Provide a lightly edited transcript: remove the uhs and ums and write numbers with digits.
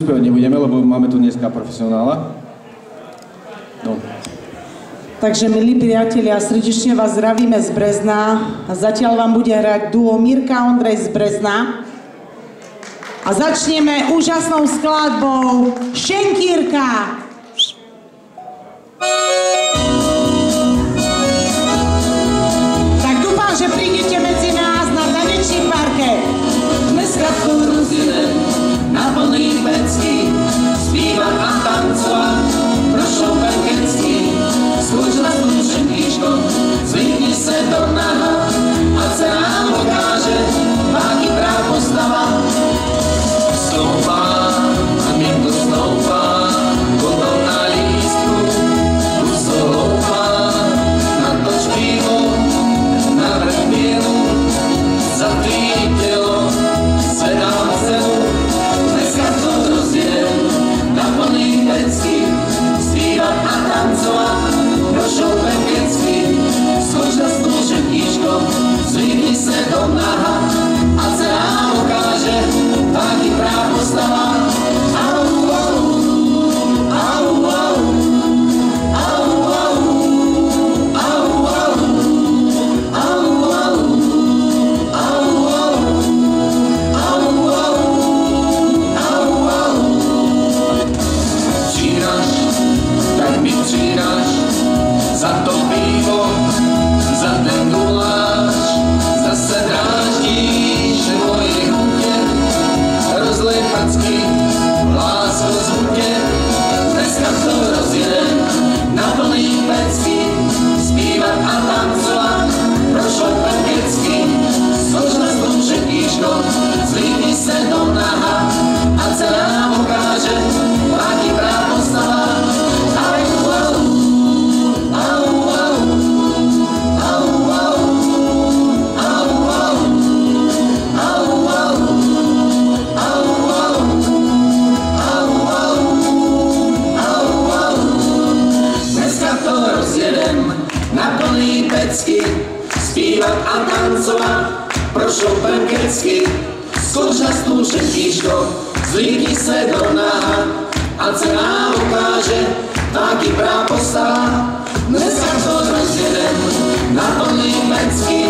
spievať nebudeme, lebo máme tu dneska profesionála. No. Takže, milí priatelia, srdečne vás zdravíme z Brezna a zatiaľ vám bude hrať duo Mirka a Ondrej z Brezna. A začneme úžasnou skladbou Šenkírka. Tak dúfam, že prídete medzi nás na tanečný parket. Dneska to rozjedem na plný pecky, zpívat a tancovat pro šoupenkecky. Skoč na slučen kýško, zvykni se do naha, ať se nám ukáže, máky práv postava. Stoupá, a mě to stoupá, potom na lístku, huso loupá, na to špívo, na vrch běhu, za tvý tělo, zvedám cenu. Dneska to rozjedem na plný pecky, zpívat a tancovat pro šoupenkecky. Skoč na stůl, šeptíško, zvykni se do naha, ať se nám ukáže, taky práv postava. Au, au, au, au, au, au, au, au, au, au. Přijdáš, tak mi přijdáš za to pivo, za ten guláš, zase dráždíš moje hutě, rozlej packy, lásko z hutě. Dneska to rozjedem na plný pecky, zpívat a tancovat pro šoupenkecky. Skoč na stůl, šeptíško, zvykni se do naha, ať se nám ukáže, máky práv postava. Na plný pecky, zpívat a tancovat pro šoupenkecky. Skoč na stůl, šeptíško, zvykni se do naha, ať se nám ukáže, taky práv postava. Dneska to rozjedem na plný pecky,